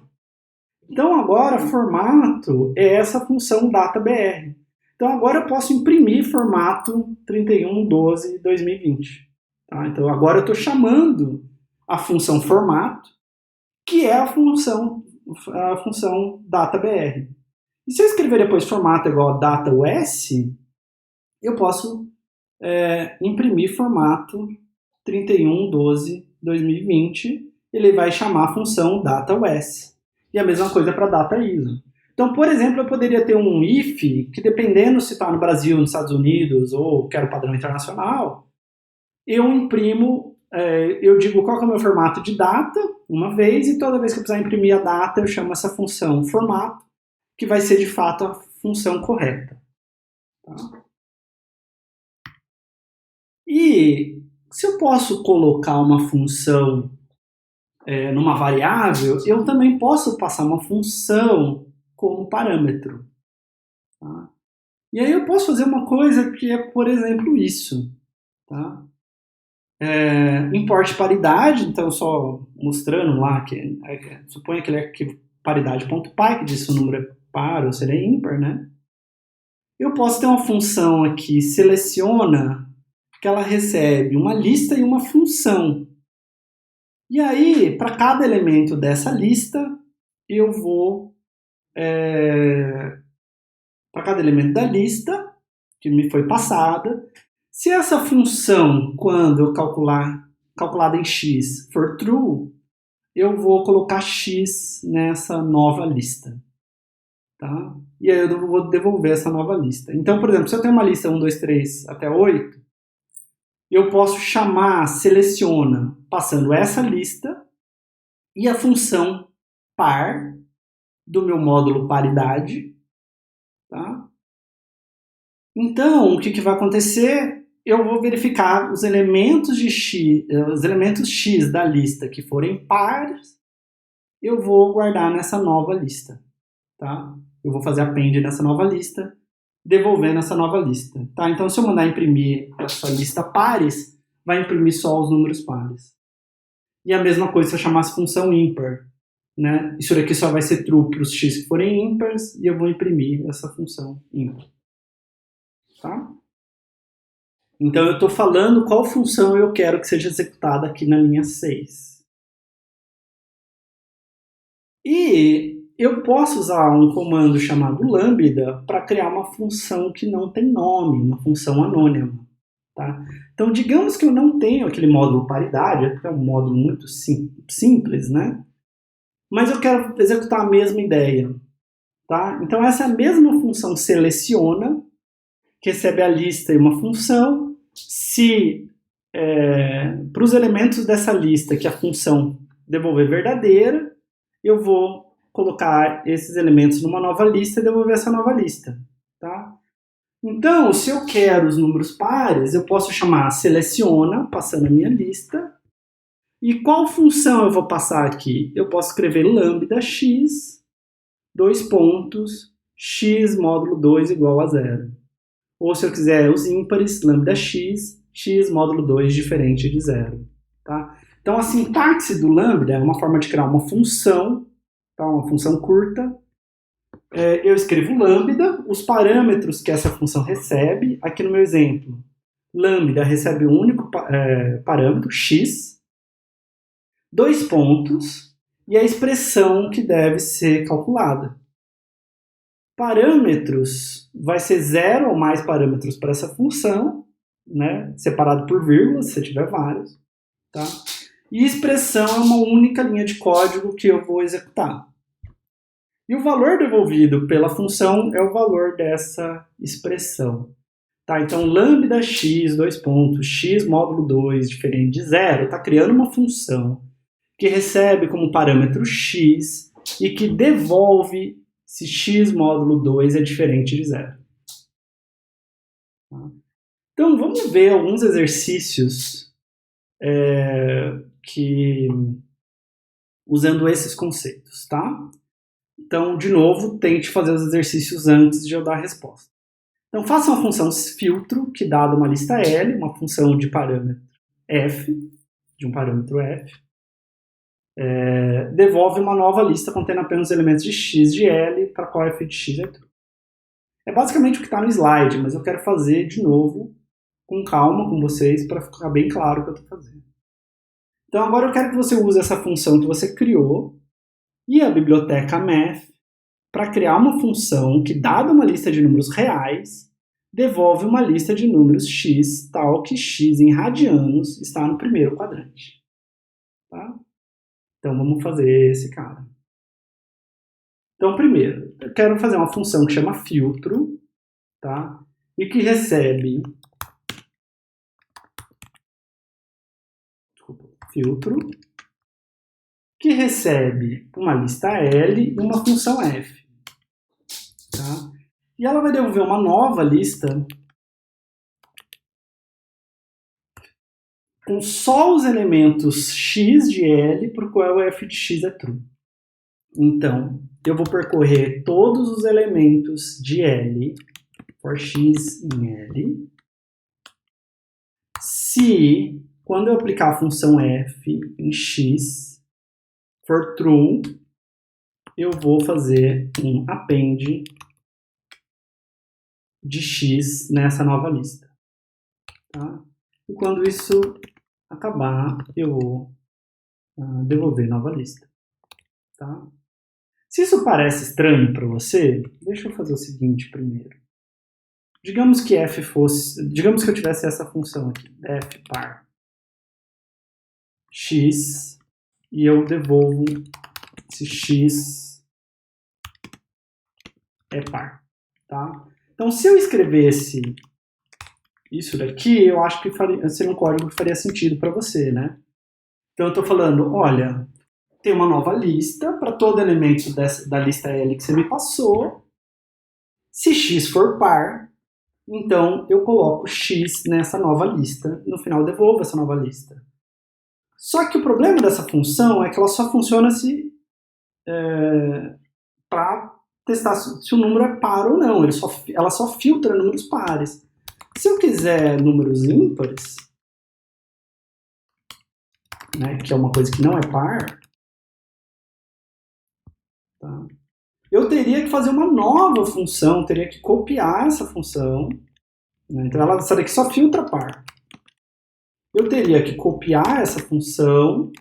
Então agora formato é essa função data BR. Então agora eu posso imprimir formato 31/12/2020. Tá? Então agora eu estou chamando a função formato, que é a função data_br. E se eu escrever depois formato igual a data_us, eu posso imprimir formato 31/12/2020, ele vai chamar a função data_us. E a mesma coisa para data ISO. Então, por exemplo, eu poderia ter um if que, dependendo se está no Brasil, nos Estados Unidos ou quero padrão internacional, eu imprimo, eu digo qual que é o meu formato de data, uma vez, e toda vez que eu precisar imprimir a data, eu chamo essa função formato, que vai ser de fato a função correta. Tá? E se eu posso colocar uma função numa variável, eu também posso passar uma função como parâmetro. Tá? E aí eu posso fazer uma coisa que é, por exemplo, isso. Tá? Import paridade, então só mostrando lá que suponha que ele é paridade.py, que diz se o número é par ou se ele é ímpar, né? Eu posso ter uma função aqui, seleciona, que ela recebe uma lista e uma função. E aí, para cada elemento dessa lista, eu vou para cada elemento da lista que me foi passada, se essa função, quando eu calculada em x, for true, eu vou colocar x nessa nova lista. Tá? E aí eu vou devolver essa nova lista. Então, por exemplo, se eu tenho uma lista 1, 2, 3 até 8, eu posso chamar seleciona passando essa lista e a função par do meu módulo paridade. Tá? Então, o que vai acontecer? Eu vou verificar os elementos x da lista que forem pares, eu vou guardar nessa nova lista. Tá? Eu vou fazer append nessa nova lista, devolvendo essa nova lista. Tá? Então, se eu mandar imprimir essa lista pares, vai imprimir só os números pares. E a mesma coisa se eu chamasse função ímpar. Né? Isso daqui só vai ser true para os x que forem ímpares, e eu vou imprimir essa função ímpar. Tá? Então, eu estou falando qual função eu quero que seja executada aqui na linha 6. E eu posso usar um comando chamado lambda para criar uma função que não tem nome, uma função anônima. Tá? Então, digamos que eu não tenho aquele módulo paridade, que é um módulo muito simples, né? Mas eu quero executar a mesma ideia. Tá? Então, essa é a mesma função seleciona, que recebe a lista e uma função. Se para os elementos dessa lista que a função devolver verdadeira, eu vou colocar esses elementos numa nova lista e devolver essa nova lista. Tá? Então, se eu quero os números pares, eu posso chamar seleciona, passando a minha lista. E qual função eu vou passar aqui? Eu posso escrever lambda x, x módulo 2 igual a 0. Ou se eu quiser os ímpares, lambda x, x módulo 2 diferente de 0. Tá? Então, a sintaxe do lambda é uma forma de criar uma função, tá? Uma função curta. Eu escrevo lambda, os parâmetros que essa função recebe, aqui no meu exemplo, lambda recebe um único parâmetro, x, 2 pontos, e a expressão que deve ser calculada. Parâmetros vai ser 0 ou mais parâmetros para essa função, né? Separado por vírgulas, se tiver vários. Tá? E expressão é uma única linha de código que eu vou executar. E o valor devolvido pela função é o valor dessa expressão. Tá? Então, lambda x, 2 pontos, x módulo 2 diferente de 0, está criando uma função que recebe como parâmetro x e que devolve se x módulo 2 é diferente de 0. Então, vamos ver alguns exercícios usando esses conceitos. Tá? Então, de novo, tente fazer os exercícios antes de eu dar a resposta. Então, faça uma função filtro, que dada uma lista L, uma função de parâmetro f, de um parâmetro f, devolve uma nova lista contendo apenas elementos de x de L, para qual f de x é true. É basicamente o que está no slide, mas eu quero fazer de novo, com calma com vocês, para ficar bem claro o que eu estou fazendo. Então agora eu quero que você use essa função que você criou e a biblioteca math para criar uma função que, dada uma lista de números reais, devolve uma lista de números x, tal que x em radianos está no primeiro quadrante. Tá? Então, vamos fazer esse cara. Então, primeiro, eu quero fazer uma função que chama filtro, tá? E que recebe filtro, que recebe uma lista L e uma função f. Tá? E ela vai devolver uma nova lista com só os elementos x de L para o qual f de x é true. Então, eu vou percorrer todos os elementos de L, for x em L, se, quando eu aplicar a função f em x, for true, eu vou fazer um append de x nessa nova lista. Tá? E quando isso acabar, eu vou devolver nova lista. Tá? Se isso parece estranho para você, deixa eu fazer o seguinte primeiro. Digamos que f fosse, digamos que eu tivesse essa função aqui, f par x, e eu devolvo se x é par. Tá? Então, se eu escrevesse isso daqui, eu acho que seria um código que faria sentido para você, né? Então eu estou falando, olha, tem uma nova lista para todo elemento da lista L que você me passou. Se x for par, então eu coloco x nessa nova lista. No final eu devolvo essa nova lista. Só que o problema dessa função é que ela só funciona para testar se o número é par ou não. Ela só filtra números pares. Se eu quiser números ímpares, né, que é uma coisa que não é par, tá? Eu teria que fazer uma nova função, teria que copiar essa função, né? Então essa daqui só filtra par. Eu teria que copiar essa função,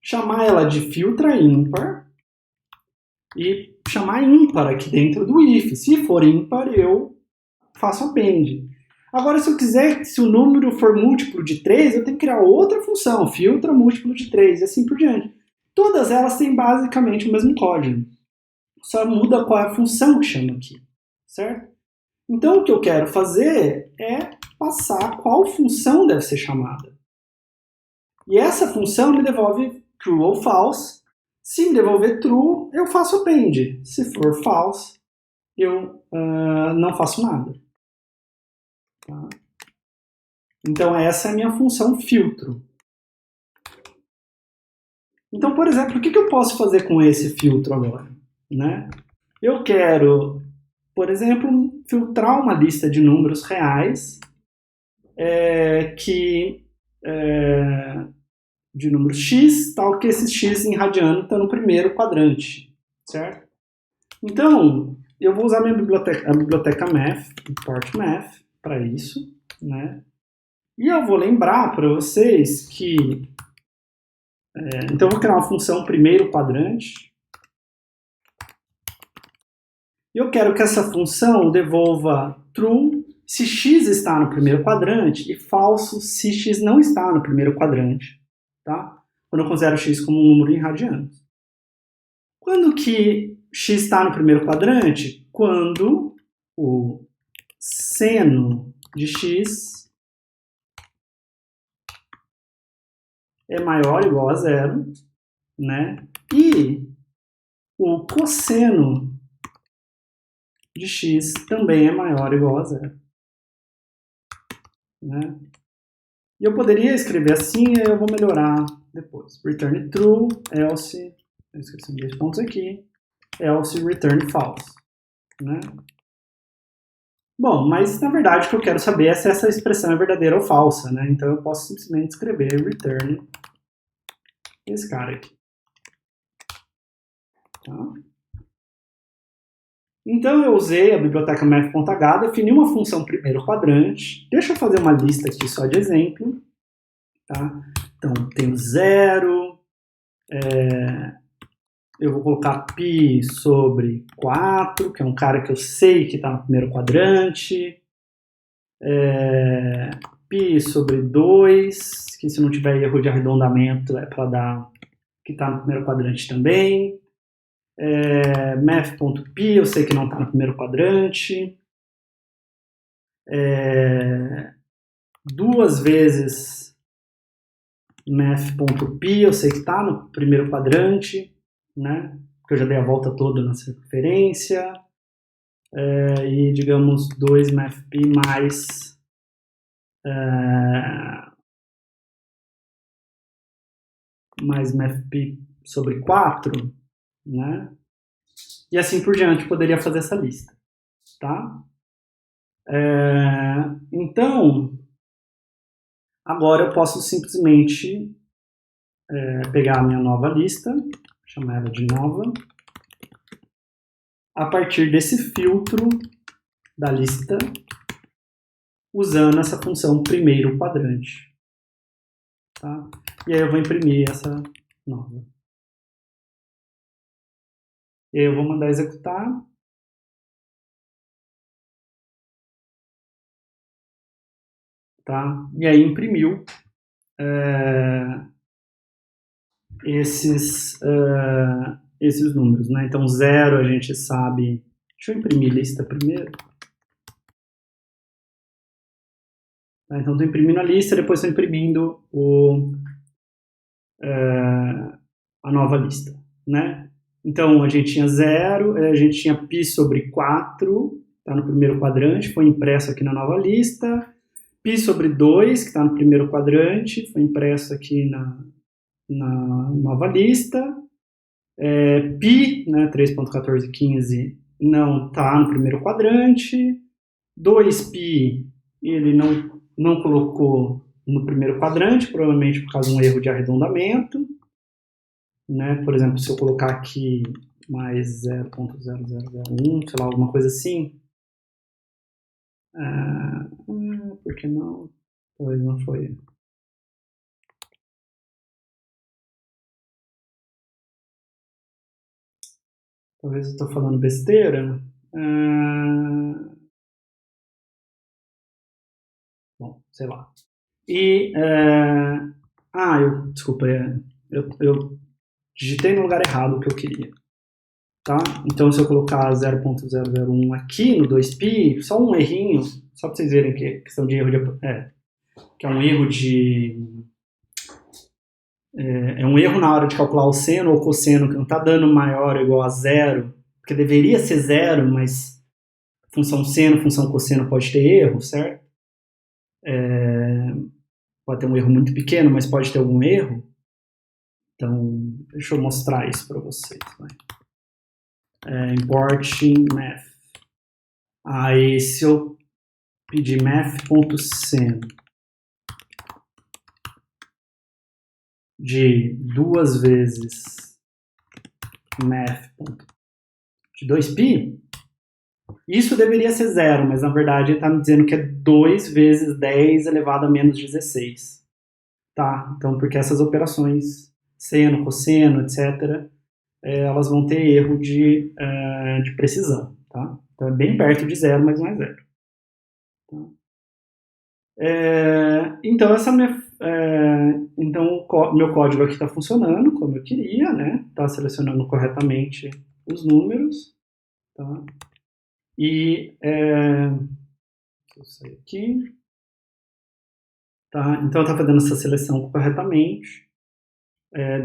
chamar ela de filtra ímpar e chamar ímpar aqui dentro do if. Se for ímpar, eu faço append. Agora, se eu quiser, se o número for múltiplo de 3, eu tenho que criar outra função, filtra múltiplo de 3 e assim por diante. Todas elas têm basicamente o mesmo código. Só muda qual é a função que chama aqui, certo? Então, o que eu quero fazer é passar qual função deve ser chamada. E essa função me devolve true ou false. Se me devolver true, eu faço append. Se for false, eu não faço nada. Tá? Então, essa é a minha função filtro. Então, por exemplo, o que eu posso fazer com esse filtro agora? Né? Eu quero, por exemplo, filtrar uma lista de números reais de números x, tal que esse x em radiano está no primeiro quadrante, certo? Então, eu vou usar a biblioteca math, import math, para isso, né? E eu vou lembrar para vocês que... então, eu vou criar uma função primeiro quadrante. E eu quero que essa função devolva true se x está no primeiro quadrante e falso se x não está no primeiro quadrante. Tá? Quando eu considero x como um número em radianos. Quando que x está no primeiro quadrante? Quando o seno de x é maior ou igual a zero, né? E o cosseno de x também é maior ou igual a zero. Né? E eu poderia escrever assim, e eu vou melhorar depois. Return true, else, eu esqueci dois pontos aqui, else return false. Né? Bom, mas na verdade o que eu quero saber é se essa expressão é verdadeira ou falsa, né? Então eu posso simplesmente escrever return esse cara aqui. Tá? Então eu usei a biblioteca math.h, defini uma função primeiro quadrante. Deixa eu fazer uma lista aqui só de exemplo. Tá? Então tem 0, eu vou colocar π sobre 4, que é um cara que eu sei que está no primeiro quadrante. Π sobre 2, que se não tiver erro de arredondamento é para dar que está no primeiro quadrante também. Math.p, eu sei que não está no primeiro quadrante. 2 vezes math.p, eu sei que está no primeiro quadrante, né? Porque eu já dei a volta toda na circunferência. E digamos 2 math.p mais math.p sobre 4, né? E assim por diante, poderia fazer essa lista, tá? Então, agora eu posso simplesmente pegar a minha nova lista, chamar ela de nova, a partir desse filtro da lista, usando essa função primeiro quadrante. Tá? E aí eu vou imprimir essa nova. E aí eu vou mandar executar. Tá? E aí imprimiu esses números. Né? Então 0 a gente sabe... Deixa eu imprimir lista primeiro. Tá? Então, estou imprimindo a lista, depois estou imprimindo a nova lista, né? Então, a gente tinha 0, a gente tinha π sobre 4, está no primeiro quadrante, foi impresso aqui na nova lista. π sobre 2, que está no primeiro quadrante, foi impresso aqui na nova lista. π, né, 3.1415, não está no primeiro quadrante. 2π, ele não colocou no primeiro quadrante, provavelmente por causa de um erro de arredondamento. Né? Por exemplo, se eu colocar aqui mais 0.0001, sei lá, alguma coisa assim. Por que não? Talvez não foi. Talvez eu estou falando besteira. Bom, sei lá. Desculpa, eu digitei no lugar errado o que eu queria. Tá? Então, se eu colocar 0.001 aqui no 2π, só um errinho, só para vocês verem que é questão de erro que é um erro de... É um erro na hora de calcular o seno ou cosseno, que não está dando maior ou igual a 0, porque deveria ser 0, mas função seno, função cosseno pode ter erro, certo? Pode ter um erro muito pequeno, mas pode ter algum erro. Então, deixa eu mostrar isso para vocês. Importing math. Aí, se eu pedir math.sen de 2 vezes math de 2π, isso deveria ser 0, mas na verdade ele está me dizendo que é 2 vezes 10 elevado a menos 16. Tá? Então, porque essas operações, seno, cosseno, etc., elas vão ter erro de precisão. Tá? Então, é bem perto de 0, mas não é 0. Tá? Então, meu código aqui está funcionando como eu queria, né? Está selecionando corretamente os números. Tá? E eu sair aqui. Tá? Então, está fazendo essa seleção corretamente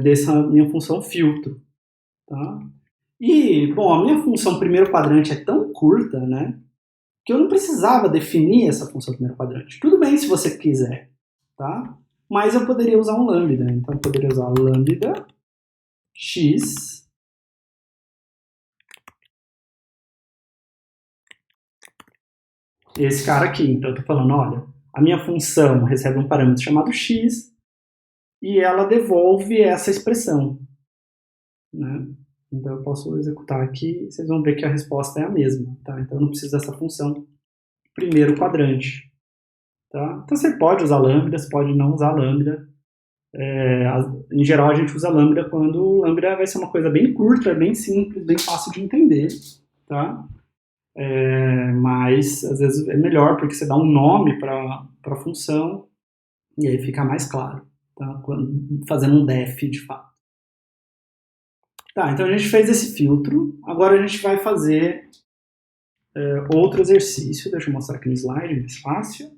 dessa minha função filtro. Tá? E, bom, a minha função primeiro quadrante é tão curta, né, que eu não precisava definir essa função primeiro quadrante. Tudo bem se você quiser, tá? Mas eu poderia usar um lambda. Então, eu poderia usar lambda x esse cara aqui. Então, eu estou falando, olha, a minha função recebe um parâmetro chamado x e ela devolve essa expressão, né? Então, eu posso executar aqui e vocês vão ver que a resposta é a mesma. Tá? Então, eu não preciso dessa função primeiro quadrante. Tá? Então, você pode usar lambda, você pode não usar lambda. Em geral, a gente usa lambda quando o lambda vai ser uma coisa bem curta, bem simples, bem fácil de entender. Tá? Mas, às vezes, é melhor porque você dá um nome para a função e aí fica mais claro. Tá? Fazendo um def, de fato. Tá, então a gente fez esse filtro. Agora a gente vai fazer outro exercício. Deixa eu mostrar aqui no slide, mais fácil.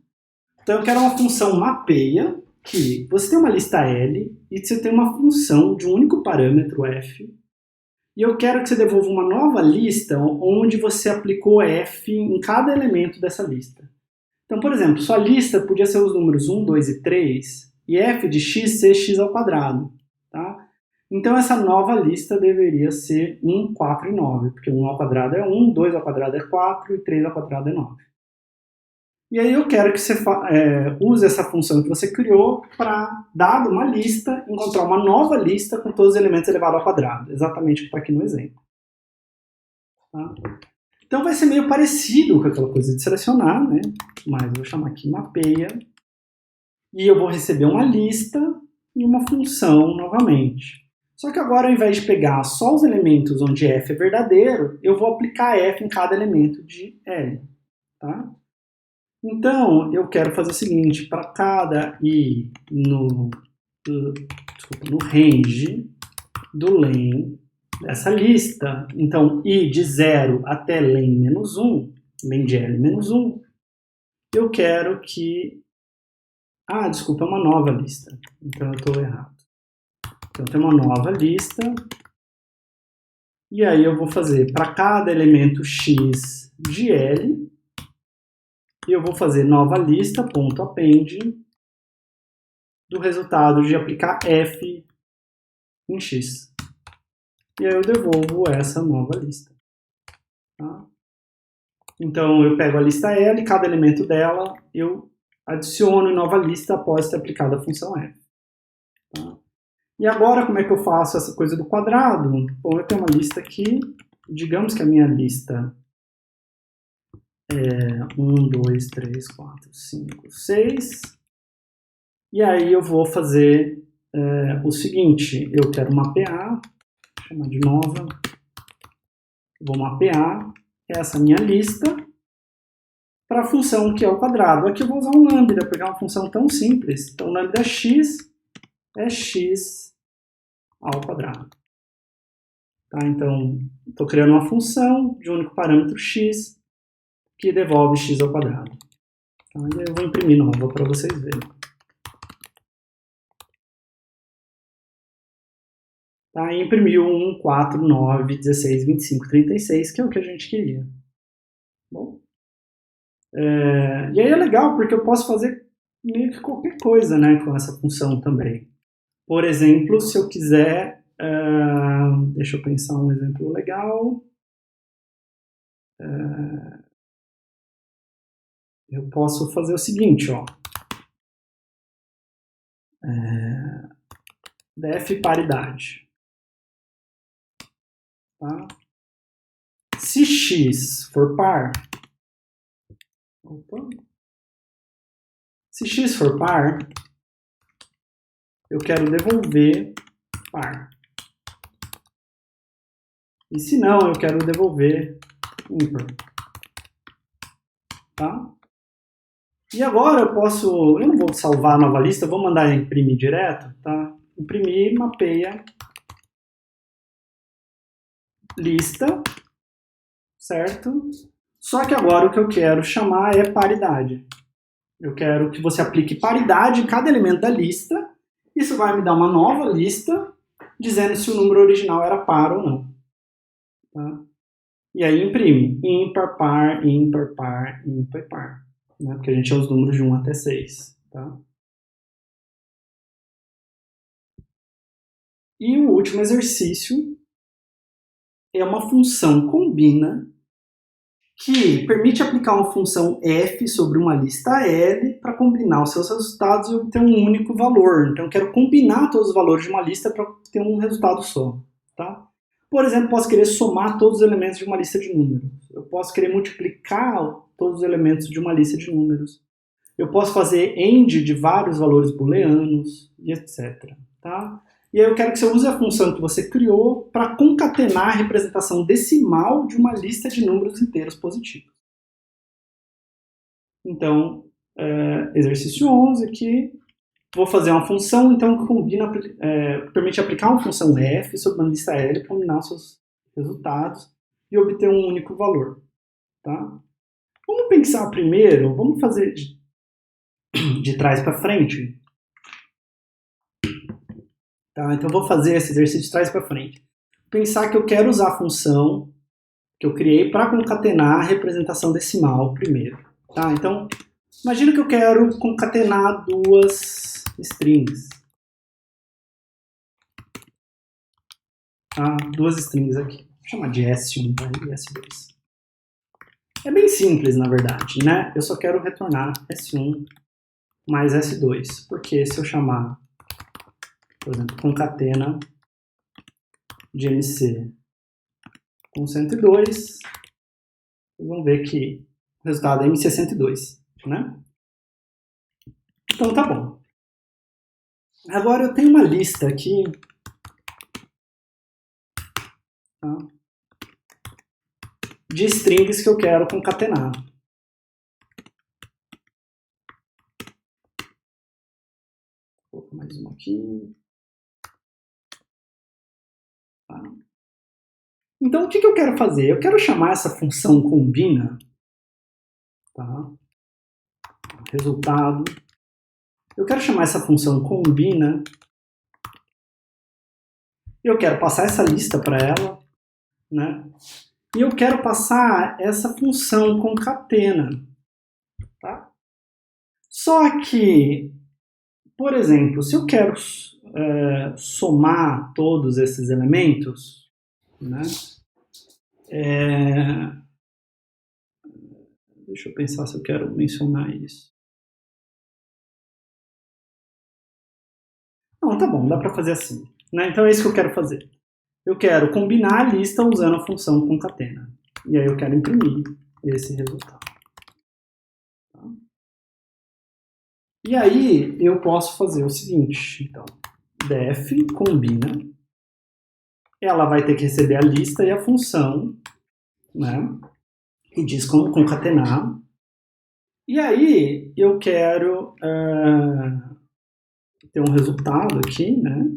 Então eu quero uma função mapeia, que você tem uma lista L e você tem uma função de um único parâmetro f. E eu quero que você devolva uma nova lista onde você aplicou f em cada elemento dessa lista. Então, por exemplo, sua lista podia ser os números 1, 2 e 3 e f de x ser x ao quadrado. Tá? Então, essa nova lista deveria ser 1, 4 e 9, porque 1 ao quadrado é 1, 2 ao quadrado é 4 e 3 ao quadrado é 9. E aí eu quero que você use essa função que você criou para, dado uma lista, encontrar uma nova lista com todos os elementos elevados ao quadrado, exatamente o que está aqui no exemplo. Tá? Então vai ser meio parecido com aquela coisa de selecionar, né? Mas eu vou chamar aqui mapeia, e eu vou receber uma lista e uma função novamente. Só que agora, ao invés de pegar só os elementos onde f é verdadeiro, eu vou aplicar f em cada elemento de L. Tá? Então, eu quero fazer o seguinte, para cada i no range do len dessa lista, então i de 0 até len menos 1, len de L menos 1, eu quero que Ah, desculpa, é uma nova lista. Então eu estou errado. Então tem uma nova lista. E aí eu vou fazer para cada elemento x de L. E eu vou fazer nova lista.append do resultado de aplicar f em x. E aí eu devolvo essa nova lista. Tá? Então eu pego a lista L, cada elemento dela eu adiciono em nova lista após ter aplicado a função f. Tá? E agora como é que eu faço essa coisa do quadrado? Bom, eu tenho uma lista aqui, digamos que a minha lista é 1, 2, 3, 4, 5, 6. E aí eu vou fazer o seguinte, eu quero mapear, vou chamar de nova, vou mapear essa minha lista para a função que é o quadrado. Aqui eu vou usar um lambda, porque é uma função tão simples. Então, lambda x é x ao quadrado. Tá? Então, estou criando uma função de único parâmetro x que devolve x ao quadrado. Tá? E eu vou imprimir nova para vocês verem. Tá? E imprimiu 1, 4, 9, 16, 25, 36, que é o que a gente queria. Bom, e aí é legal, porque eu posso fazer meio que qualquer coisa, né, com essa função também. Por exemplo, se eu quiser... deixa eu pensar um exemplo legal. Eu posso fazer o seguinte, ó. Def paridade. Tá? Se x for par... Se x for par, eu quero devolver par. E se não, eu quero devolver ímpar. Tá? E agora eu posso... Eu não vou salvar a nova lista, eu vou mandar imprimir direto. Tá? Imprimir, mapeia, lista, certo? Só que agora o que eu quero chamar é paridade. Eu quero que você aplique paridade em cada elemento da lista. Isso vai me dar uma nova lista, dizendo se o número original era par ou não. Tá? E aí imprime ímpar, par, ímpar, par, ímpar, par. Né? Porque a gente é os números de 1 até 6. Tá? E o último exercício é uma função combina que permite aplicar uma função f sobre uma lista L para combinar os seus resultados e obter um único valor. Então, eu quero combinar todos os valores de uma lista para ter um resultado só. Tá? Por exemplo, posso querer somar todos os elementos de uma lista de números. Eu posso querer multiplicar todos os elementos de uma lista de números. Eu posso fazer AND de vários valores booleanos e etc. Tá? E aí eu quero que você use a função que você criou para concatenar a representação decimal de uma lista de números inteiros positivos. Então, exercício 11 aqui, vou fazer uma função então, que combina, permite aplicar uma função f sobre uma lista L, combinar os seus resultados e obter um único valor. Tá? Vamos pensar primeiro, vamos fazer de trás para frente. Tá? Então, eu vou fazer esse exercício de trás para frente. Pensar que eu quero usar a função que eu criei para concatenar a representação decimal primeiro. Tá? Então, imagina que eu quero concatenar duas strings. Tá? Duas strings aqui. Vou chamar de S1 e S2. É bem simples, na verdade, né? Eu só quero retornar S1 mais S2. Porque se eu chamar, por exemplo, concatena de MC com 102, vocês vão ver que o resultado é MC102, né? Então tá bom. Agora eu tenho uma lista aqui, tá, de strings que eu quero concatenar. Vou colocar mais uma aqui. Tá. Então, o que eu quero fazer? Eu quero chamar essa função combina, tá? Resultado Eu quero chamar essa função combina. Eu quero passar essa lista para ela, né? E eu quero passar essa função concatena, tá? Só que, por exemplo, se eu quero somar todos esses elementos, né? Deixa eu pensar se eu quero mencionar isso. Não, tá bom, dá para fazer assim, né? Então é isso que eu quero fazer. Eu quero combinar a lista usando a função concatena. E aí eu quero imprimir esse resultado. Tá? E aí eu posso fazer o seguinte, então, def combina, ela vai ter que receber a lista e a função, né? E diz como concatenar. E aí eu quero ter um resultado aqui, né?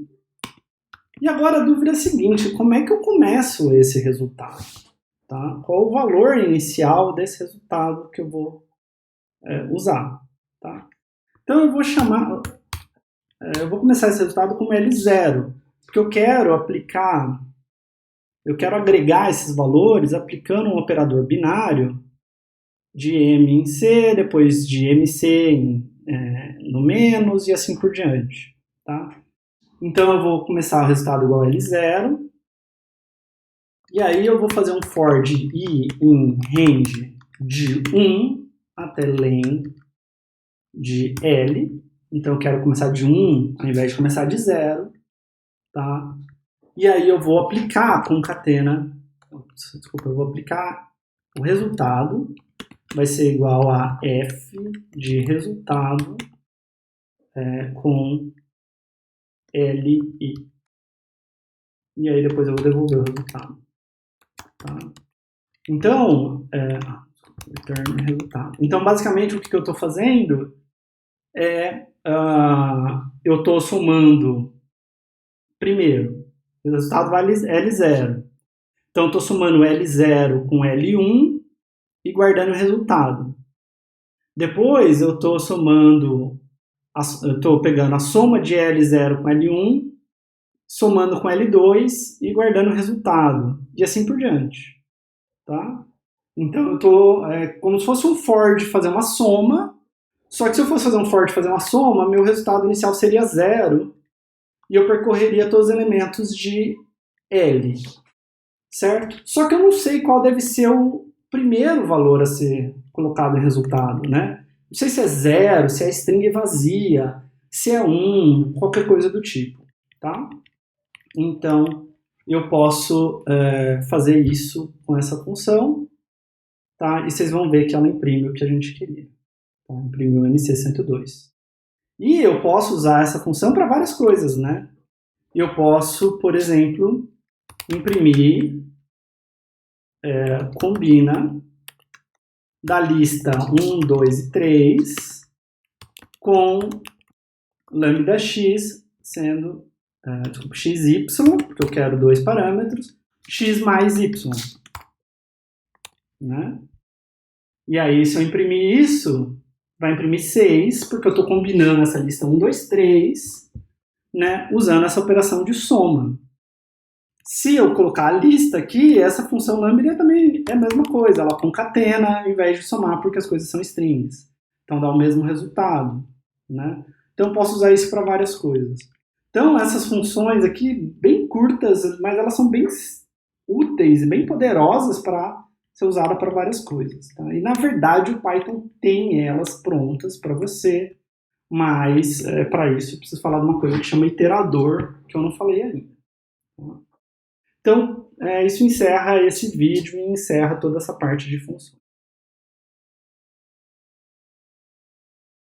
E agora a dúvida é a seguinte, como é que eu começo esse resultado? Tá? Qual o valor inicial desse resultado que eu vou usar? Tá? Então eu vou chamar, eu vou começar esse resultado como L0, porque eu quero agregar esses valores aplicando um operador binário de M em C, depois de MC no menos e assim por diante. Tá? Então eu vou começar o resultado igual a L0, e aí eu vou fazer um for de I em range de 1 até len de L. Então eu quero começar de 1 ao invés de começar de 0. Tá? E aí eu vou aplicar a concatena. Desculpa, eu vou aplicar o resultado. Vai ser igual a F de resultado com LI. E aí depois eu vou devolver o resultado. Tá? Então, return resultado. Então, basicamente, o que eu estou fazendo é eu estou somando primeiro, o resultado vale L0. Então, eu estou somando L0 com L1 e guardando o resultado. Depois, eu estou pegando a soma de L0 com L1, somando com L2 e guardando o resultado. E assim por diante. Tá? Então, eu estou como se fosse um for de fazer uma soma, só que se eu fosse fazer um for de fazer uma soma, meu resultado inicial seria 0 e eu percorreria todos os elementos de L, certo? Só que eu não sei qual deve ser o primeiro valor a ser colocado em resultado, né? Não sei se é 0, se a string é vazia, se é 1, qualquer coisa do tipo, tá? Então, eu posso fazer isso com essa função, tá? E vocês vão ver que ela imprime o que a gente queria. Tá? Imprime o MC102. E eu posso usar essa função para várias coisas, né? Eu posso, por exemplo, imprimir combina da lista 1, 2 e 3 com lambda x sendo xy, porque eu quero dois parâmetros, x mais y. Né? E aí, se eu imprimir isso, vai imprimir 6, porque eu estou combinando essa lista 1, 2, 3, né, usando essa operação de soma. Se eu colocar a lista aqui, essa função lambda também é a mesma coisa, ela concatena ao invés de somar, porque as coisas são strings. Então dá o mesmo resultado. Né? Então eu posso usar isso para várias coisas. Então essas funções aqui, bem curtas, mas elas são bem úteis e bem poderosas para ser usada para várias coisas. Tá? E na verdade o Python tem elas prontas para você, mas para isso eu preciso falar de uma coisa que chama iterador, que eu não falei ainda. Tá? Então, isso encerra esse vídeo e encerra toda essa parte de funções.